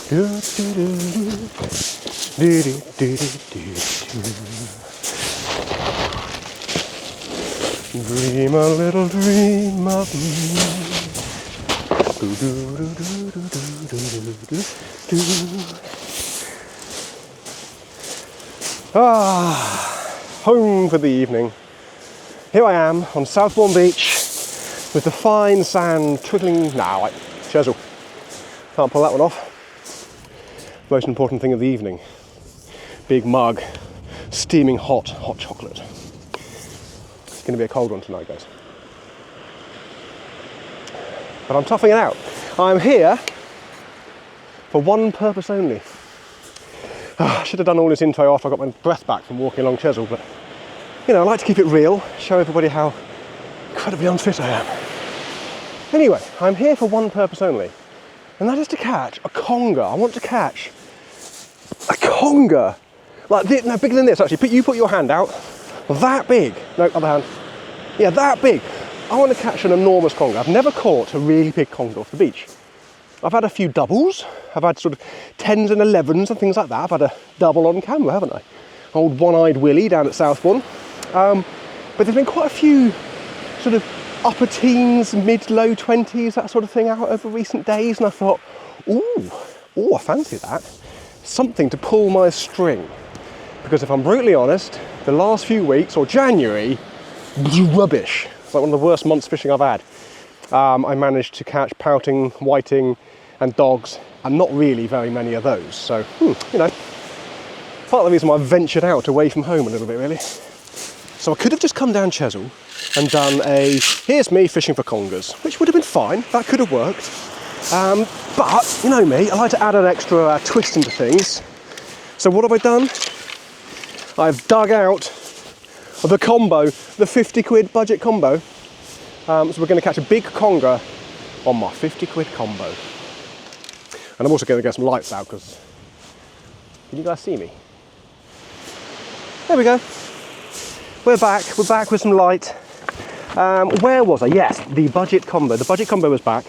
Dream a little dream of me. Home for the evening. Here I am on Southbourne Beach with the fine sand trickling. Now, Chesil. Can't pull that one off. Most important thing of the evening. Big mug, steaming hot chocolate. It's going to be a cold one tonight, guys. But I'm toughing it out. I'm here for one purpose only. I should have done all this intro after I got my breath back from walking along Chesil, but you know, I like to keep it real, show everybody how incredibly unfit I am. Anyway, I'm here for one purpose only, and that is to catch a conger. I want to catch a conger. Like this, no, bigger than this actually. You put your hand out, that big. No, other hand. Yeah, that big. I want to catch an enormous conger. I've never caught a really big conger off the beach. I've had a few doubles. I've had sort of 10s and 11s and things like that. I've had a double on camera, haven't I? Old one-eyed Willie down at Southbourne. But there's been quite a few sort of upper teens, mid-low 20s, that sort of thing out over recent days. And I thought, ooh, I fancy that. Something to pull my string. Because if I'm brutally honest, the last few weeks, or January, was rubbish. It's like one of the worst months fishing I've had. I managed to catch pouting, whiting and dogs, and not really very many of those. So, you know, part of the reason why I ventured out away from home a little bit, really. So I could have just come down Chesil and done a, here's me fishing for congers, which would have been fine. That could have worked. But, you know me, I like to add an extra twist into things. So what have I done? I've dug out the combo, the 50 quid budget combo. So we're going to catch a big conger on my 50 quid combo. And I'm also going to get some lights out because, can you guys see me? There we go. We're back with some light. Where was I? Yes, the budget combo. The budget combo was back.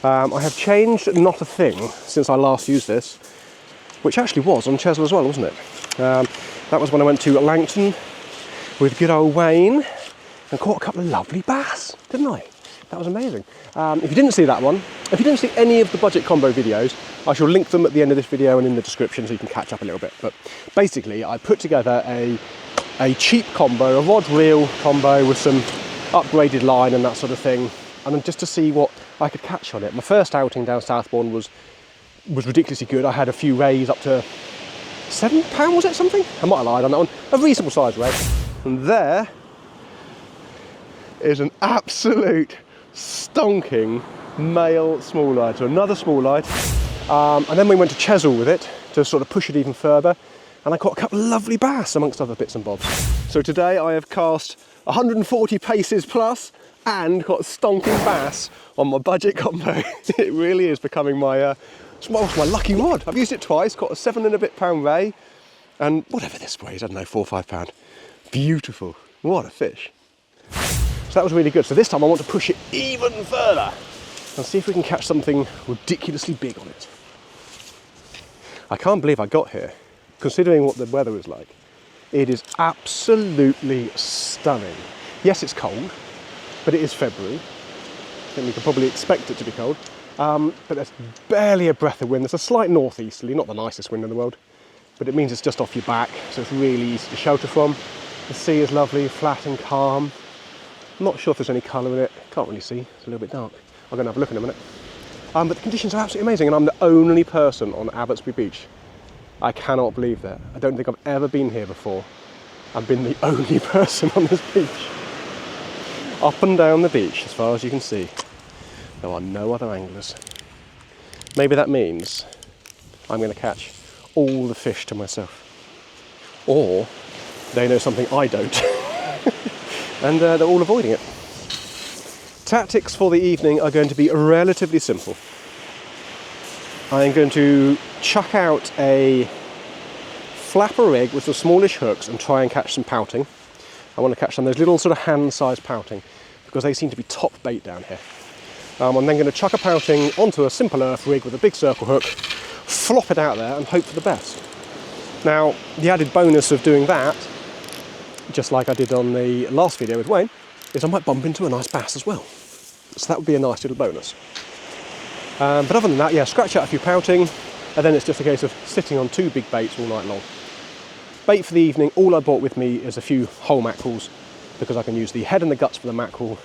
I have changed not a thing since I last used this, which actually was on Chesil as well, wasn't it? That was when I went to Langton with good old Wayne and caught a couple of lovely bass, didn't I? That was amazing. If you didn't see that one, if you didn't see any of the budget combo videos, I shall link them at the end of this video and in the description so you can catch up a little bit. But basically, I put together a cheap combo, a rod reel combo with some upgraded line and that sort of thing, and then just to see what I could catch on it. My first outing down Southbourne was ridiculously good. I had a few rays up to £7, was it something? I might have lied on that one. A reasonable size ray. And there is an absolute stonking male small light, so another small light. And then we went to Chesil with it to sort of push it even further, and I caught a couple of lovely bass amongst other bits and bobs. So today I have cast 140 paces plus and got a stonking bass on my budget combo. It really is becoming my my lucky rod. I've used it twice, caught a 7 and a bit pound ray, and whatever this weighs, I don't know, 4 or 5 pound. Beautiful, what a fish. So that was really good. So this time I want to push it even further and see if we can catch something ridiculously big on it. I can't believe I got here, considering what the weather is like. It is absolutely stunning. Yes, it's cold, but it is February. I think we could probably expect it to be cold. But there's barely a breath of wind. There's a slight northeasterly, not the nicest wind in the world, but it means it's just off your back, so it's really easy to shelter from. The sea is lovely, flat and calm. I'm not sure if there's any colour in it. Can't really see, it's a little bit dark. I'm going to have a look in a minute. But the conditions are absolutely amazing, and I'm the only person on Abbotsbury Beach. I cannot believe that. I don't think I've ever been here before and been the only person on this beach. Up and down the beach, as far as you can see, there are no other anglers. Maybe that means I'm going to catch all the fish to myself. Or they know something I don't. And they're all avoiding it. Tactics for the evening are going to be relatively simple. I'm going to chuck out a flapper rig with some smallish hooks and try and catch some pouting. I want to catch some of those little sort of hand-sized pouting because they seem to be top bait down here. I'm then going to chuck a pouting onto a simple earth rig with a big circle hook, flop it out there and hope for the best. Now, the added bonus of doing that, just like I did on the last video with Wayne, is I might bump into a nice bass as well. So that would be a nice little bonus. But other than that, yeah, scratch out a few pouting, and then it's just a case of sitting on 2 big baits all night long. Bait for the evening, all I brought with me is a few whole mackerels, because I can use the head and the guts for the mackerel,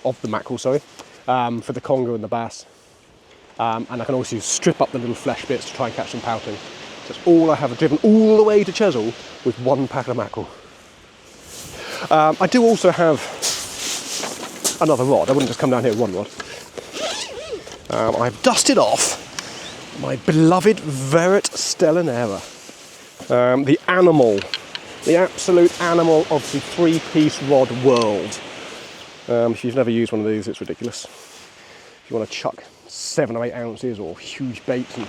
for the conger and the bass. And I can also strip up the little flesh bits to try and catch some pouting. So that's all I have. I've driven all the way to Chesil with 1 pack of mackerel. I do also have another rod. I wouldn't just come down here with 1 rod. I've dusted off my beloved Verret Stellanera. The animal, the absolute animal of the 3-piece rod world. If you've never used one of these, it's ridiculous. If you want to chuck 7 or 8 ounces or huge baits and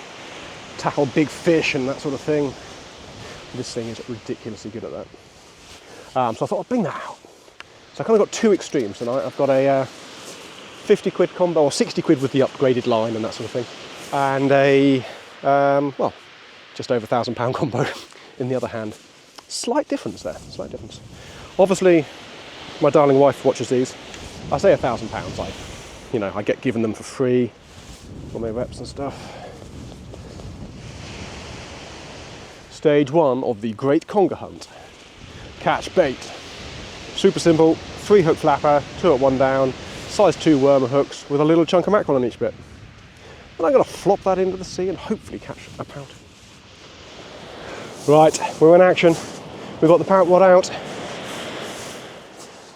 tackle big fish and that sort of thing, this thing is ridiculously good at that. So I thought I'd bring that out. So I kind of got 2 extremes tonight. I've got a 50 quid combo, or 60 quid with the upgraded line and that sort of thing, and a, well, just over £1,000 combo in the other hand. Slight difference there, slight difference. Obviously, my darling wife watches these. I say £1,000, I get given them for free for my reps and stuff. Stage 1 of the Great Conger Hunt. Catch bait. Super simple, 3-hook flapper, 2 up, 1 down, size 2 worm hooks with a little chunk of mackerel on each bit. And I'm going to flop that into the sea and hopefully catch a pout. Right, we're in action. We've got the pout rod out.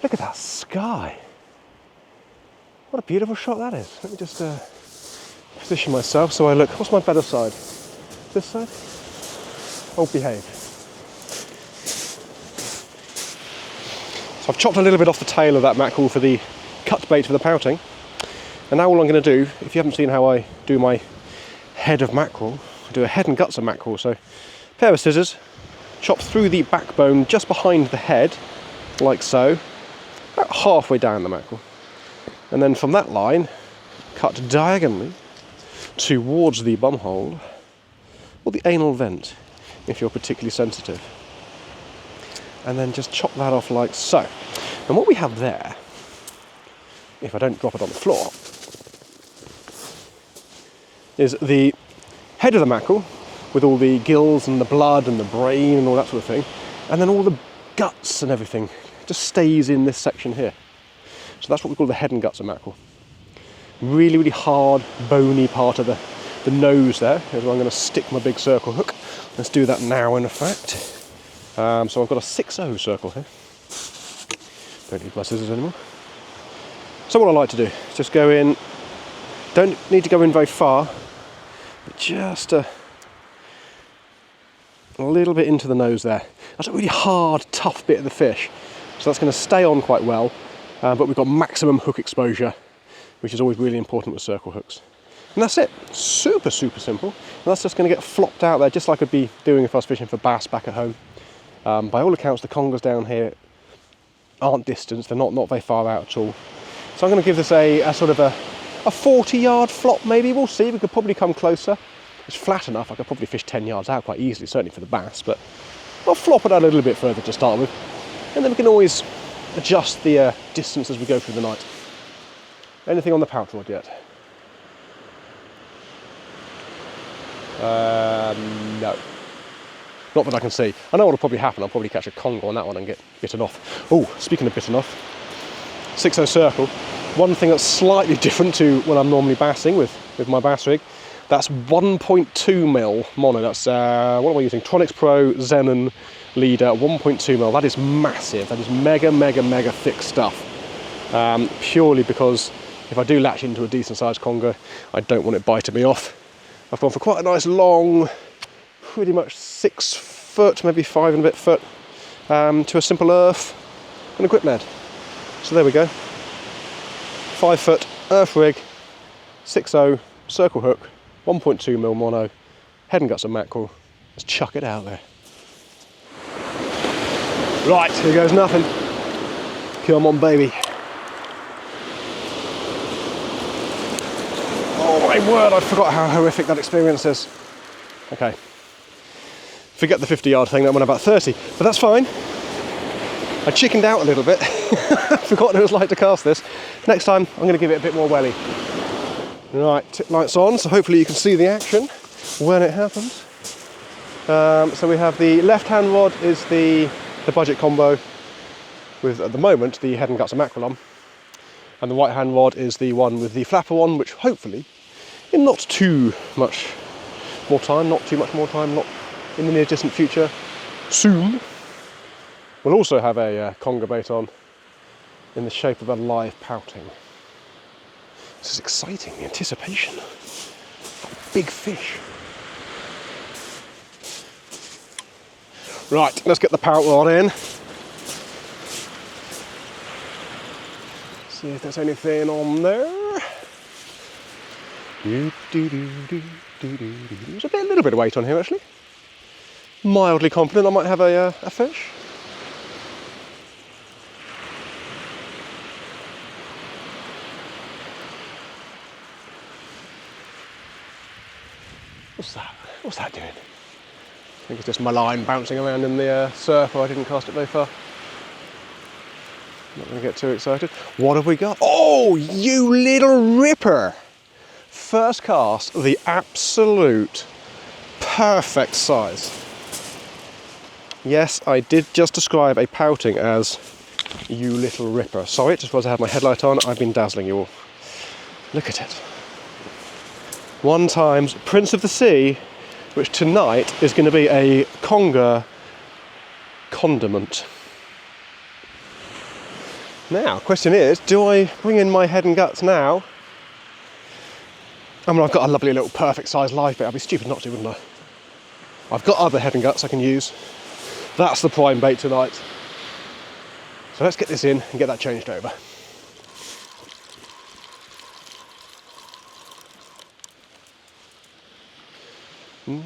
Look at that sky. What a beautiful shot that is. Let me just position myself so I look. What's my better side? This side? Oh, behave. So I've chopped a little bit off the tail of that mackerel for the cut bait for the pouting. And now all I'm going to do, if you haven't seen how I do my head of mackerel, I do a head and guts of mackerel. So pair of scissors, chop through the backbone just behind the head, like so, about halfway down the mackerel. And then from that line, cut diagonally towards the bum hole, or the anal vent, if you're particularly sensitive. And then just chop that off like so. And what we have there, if I don't drop it on the floor, is the head of the mackerel with all the gills and the blood and the brain and all that sort of thing, and then all the guts and everything just stays in this section here. So that's what we call the head and guts of mackerel. Really, really hard, bony part of the nose there is where I'm going to stick my big circle hook. Let's do that now, in fact. So I've got a 6-0 circle here. Don't need my scissors anymore. So what I like to do is just go in, don't need to go in very far, but just a little bit into the nose there. That's a really hard, tough bit of the fish. So that's going to stay on quite well, but we've got maximum hook exposure, which is always really important with circle hooks. And that's it. Super, super simple. And that's just going to get flopped out there, just like I'd be doing if I was fishing for bass back at home. By all accounts, the congers down here aren't distanced. They're not very far out at all. So I'm going to give this a sort of a 40-yard flop, maybe. We'll see. We could probably come closer. It's flat enough. I could probably fish 10 yards out quite easily, certainly for the bass. But I'll flop it out a little bit further to start with. And then we can always adjust the distance as we go through the night. Anything on the pout rod yet? No. Not that I can see. I know what'll probably happen. I'll probably catch a conger on that one and get bitten off. Oh, speaking of bitten off, 6-0 circle. One thing that's slightly different to when I'm normally bassing with my bass rig, that's 1.2mm mono. That's, what am I using? Tronix Pro Xenon leader, 1.2mm. That is massive. That is mega, mega, mega thick stuff. Purely because if I do latch into a decent sized conger, I don't want it biting me off. I've gone for quite a nice long, pretty much 6 foot, maybe 5 and a bit foot, to a simple earth and a grip lead. So there we go. 5 foot earth rig, 6-0 circle hook, 1.2mm mono, head and guts of mackerel. Let's chuck it out there. Right, here goes nothing. Come on, baby. Oh my word, I forgot how horrific that experience is. Okay. Forget the 50-yard thing, that went about 30, but that's fine. I chickened out a little bit. Forgotten it was like to cast this. Next time, I'm going to give it a bit more welly. Right, tip lights on, so hopefully you can see the action when it happens. So we have the left-hand rod is the budget combo with, at the moment, the head and guts of mackerel on. And the right-hand rod is the one with the flapper on, which hopefully, in not too much more time, not in the near distant future, soon, we'll also have a conger bait on in the shape of a live pouting. This is exciting, the anticipation. Big fish. Right, let's get the pout rod in. See if there's anything on there. There's a little bit of weight on here actually. Mildly confident I might have a fish. What's that? What's that doing? I think it's just my line bouncing around in the surf, or I didn't cast it very far. Not going to get too excited. What have we got? Oh, you little ripper! First cast, the absolute perfect size. Yes, I did just describe a pouting as you little ripper. Sorry, just because I have my headlight on, I've been dazzling you all. Look at it. 1 times Prince of the Sea, which tonight is going to be a conger condiment. Now, question is, do I bring in my head and guts now? I mean, I've got a lovely little perfect size live bait. I'd be stupid not to, wouldn't I? I've got other head and guts I can use. That's the prime bait tonight. So let's get this in and get that changed over. Yeah,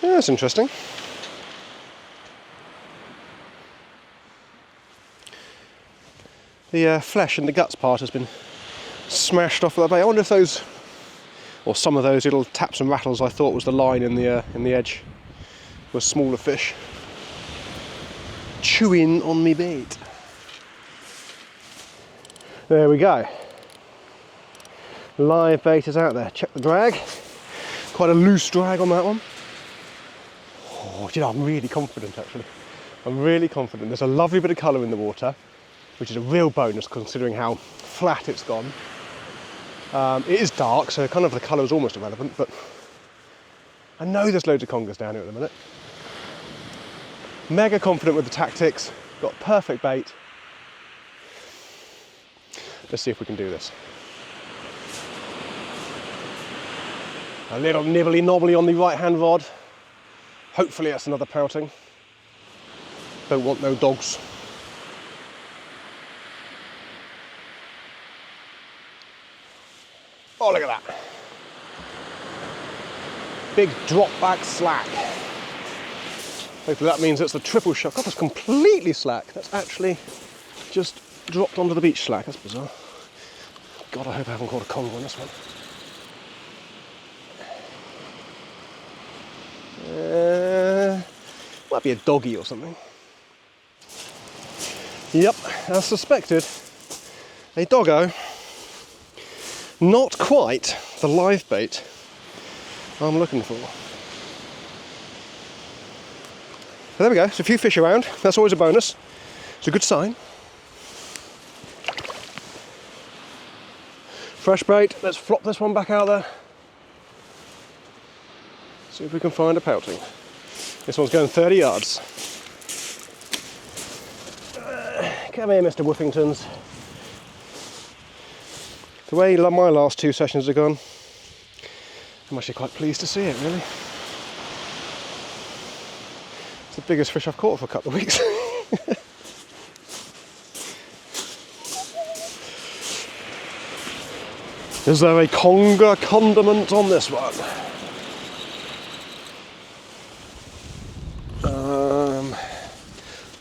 that's interesting. The flesh and the guts part has been smashed off of the bait. I wonder if those, or some of those little taps and rattles I thought was the line in the edge, were smaller fish chewing on me bait. There we go. Live bait is out there. Check the drag. Quite a loose drag on that one. Oh, you know, I'm really confident actually. I'm really confident. There's a lovely bit of colour in the water, which is a real bonus considering how flat it's gone. It is dark, so kind of the colour is almost irrelevant, but I know there's loads of congers down here at the minute. Mega confident with the tactics, got perfect bait. Let's see if we can do this. A little nibbly knobbly on the right hand rod. Hopefully that's another pouting. Don't want no dogs. Oh, look at that. Big drop back slack. Hopefully that means it's the triple shot. God, that's completely slack. That's actually just dropped onto the beach slack. That's bizarre. God, I hope I haven't caught a conger on this one. Might be a doggy or something. Yep, as suspected, a doggo. Not quite the live bait I'm looking for. So there we go, there's a few fish around, that's always a bonus. It's a good sign. Fresh bait, let's flop this one back out there. See if we can find a pouting. This one's going 30 yards. Come here, Mr. Woofingtons. The way my last 2 sessions have gone, I'm actually quite pleased to see it, really. It's the biggest fish I've caught for a couple of weeks. Is there a conger condiment on this one?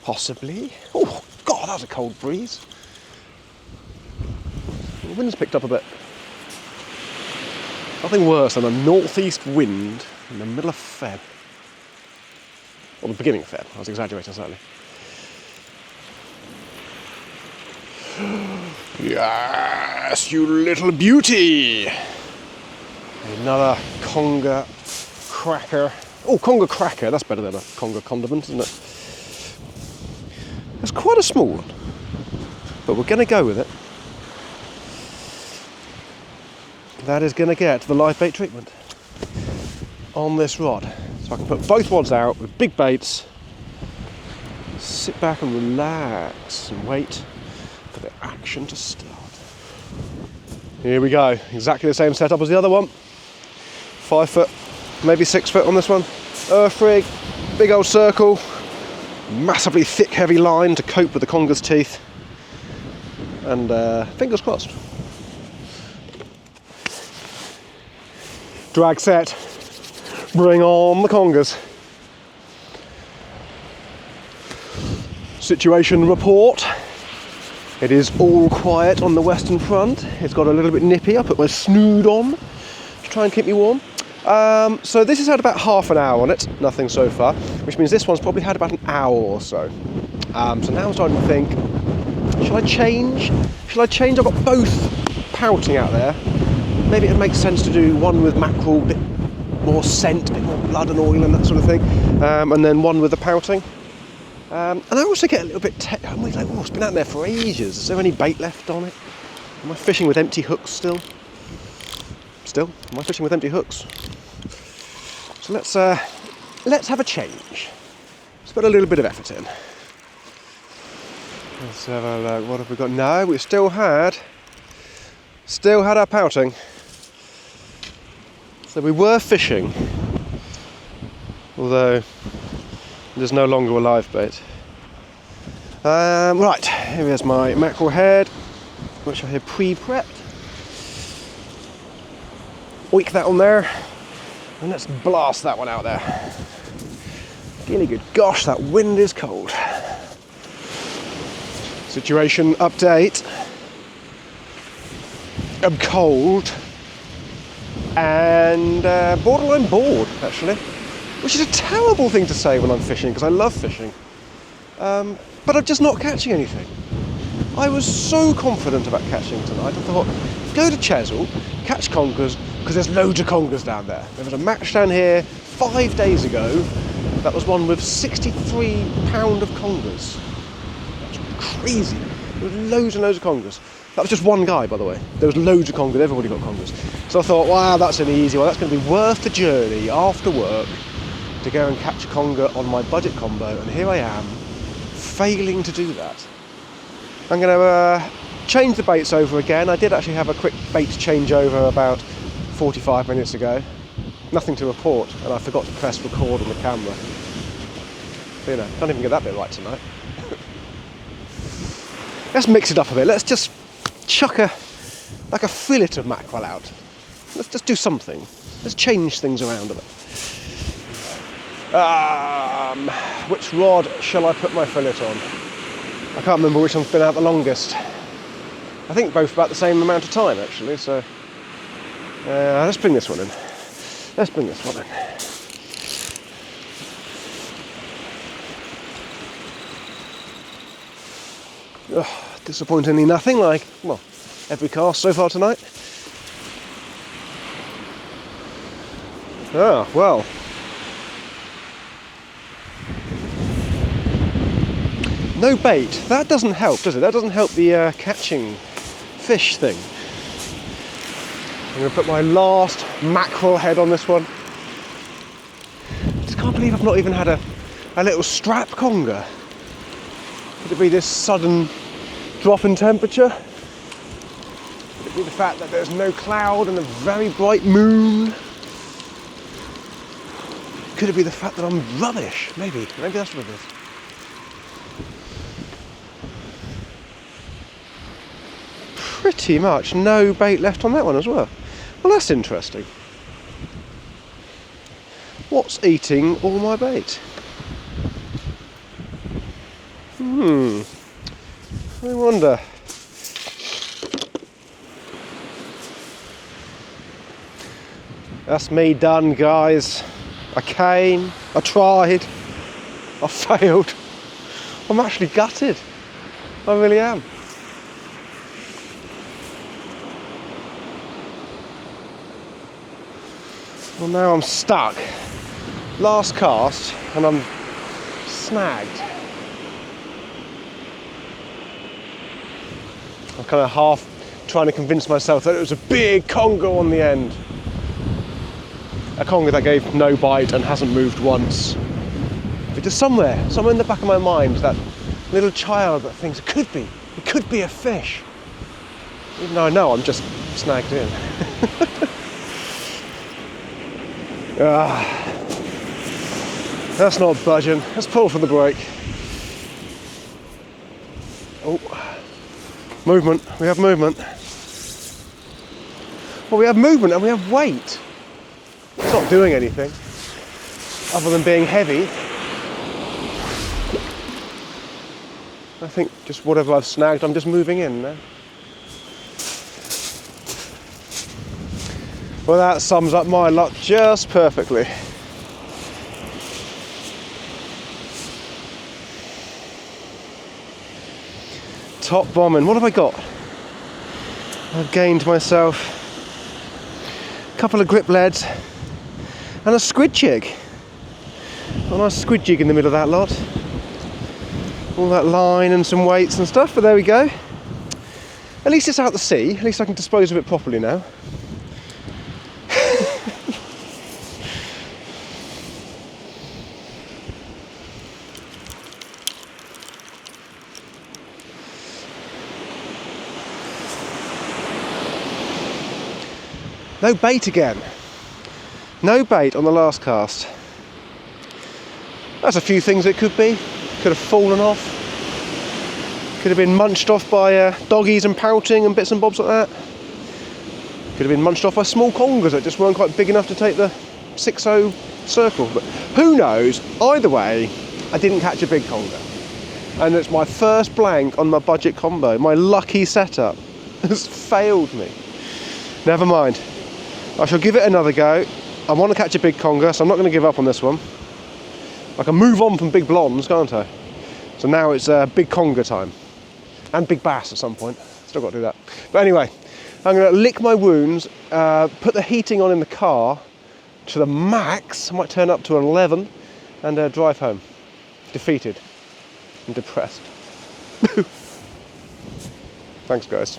Possibly. Oh God, that was a cold breeze. The wind's picked up a bit. Nothing worse than a northeast wind in the middle of Feb. Or the beginning of Feb, I was exaggerating slightly. Yes, you little beauty! Another conger cracker. Oh, conger cracker, that's better than a conger condiment, isn't it? It's quite a small one, but we're going to go with it. That is going to get the live bait treatment on this rod. So I can put both rods out with big baits, sit back and relax and wait for the action to start. Here we go, exactly the same setup as the other one. 5 foot, maybe 6 foot on this one. Earth rig, big old circle, massively thick heavy line to cope with the conger's teeth, and fingers crossed. Drag set, bring on the congers. Situation report. It is all quiet on the western front. It's got a little bit nippy. I put my snood on to try and keep me warm. So this has had about half an hour on it, nothing so far, which means this one's probably had about an hour or so. So now I'm starting to think, shall I change? I've got both pouting out there. Maybe it makes sense to do one with mackerel, a bit more scent, a bit more blood and oil and that sort of thing, and then one with the pouting. And I also get a little bit I'm like, oh, it's been out there for ages. Is there any bait left on it? Am I fishing with empty hooks still? Am I fishing with empty hooks? So let's have a change. Let's put a little bit of effort in. Let's have a look. What have we got? No, we still had our pouting. So we were fishing, although there's no longer a live bait. Right, here is my mackerel head, which I have pre-prepped. Oink that on there, and let's blast that one out there. Really good. Gosh, that wind is cold. Situation update. I'm cold and borderline bored, actually, which is a terrible thing to say when I'm fishing, because I love fishing, but I'm just not catching anything. I was so confident about catching tonight. I thought, go to Chesil, catch congers, because there's loads of congers down there. There was a match down here 5 days ago. That was one with 63 pound of congers. That's crazy. There was loads and loads of congers. That was just one guy, by the way. There was loads of congers, everybody got congers. So I thought, wow, that's an easy one. That's going to be worth the journey after work to go and catch a conger on my budget combo. And here I am, failing to do that. I'm going to change the baits over again. I did actually have a quick bait changeover about 45 minutes ago. Nothing to report, and I forgot to press record on the camera. But, you know, can't even get that bit right tonight. Let's mix it up a bit. Let's just chuck a fillet of mackerel out. Let's just do something. Let's change things around a bit. Which rod shall I put my fillet on? I can't remember which one's been out the longest. I think both about the same amount of time, actually, so let's bring this one in. Let's bring this one in. Oh, disappointingly nothing, like, well, every cast so far tonight. Ah, well. No bait. That doesn't help, does it? That doesn't help the catching fish thing. I'm going to put my last mackerel head on this one. Just can't believe I've not even had a little strap conger. Could it be this sudden drop in temperature? Could it be the fact that there's no cloud and a very bright moon? Could it be the fact that I'm rubbish? Maybe that's what it is. Pretty much no bait left on that one as well. Well, that's interesting. What's eating all my bait? I wonder. That's me done, guys. I came, I tried, I failed. I'm actually gutted. I really am. Well, now I'm stuck. Last cast, and I'm snagged. I'm kind of half trying to convince myself that it was a big conger on the end. A conger that gave no bite and hasn't moved once. But just somewhere in the back of my mind, that little child that thinks it could be a fish. Even though I know I'm just snagged in. That's not budging. Let's pull for the brake. Oh, movement. We have movement. Well, we have movement and we have weight. It's not doing anything other than being heavy. I think just whatever I've snagged, I'm just moving in now. Well, that sums up my luck just perfectly. Top bombing. What have I got? I've gained myself a couple of grip leads and a squid jig. A nice squid jig in the middle of that lot. All that line and some weights and stuff, but there we go. At least it's out the sea. At least I can dispose of it properly now. No bait again. No bait on the last cast. That's a few things it could be. Could have fallen off. Could have been munched off by doggies and pouting and bits and bobs like that. Could have been munched off by small congers that just weren't quite big enough to take the 6-0 circle. But who knows? Either way, I didn't catch a big conger. And it's my first blank on my budget combo. My lucky setup has failed me. Never mind. I shall give it another go. I want to catch a big conger, so I'm not going to give up on this one. I can move on from big blondes, can't I? So now it's big conger time. And big bass at some point. Still got to do that. But anyway, I'm going to lick my wounds, put the heating on in the car to the max. I might turn up to 11 and drive home. Defeated and depressed. Thanks, guys.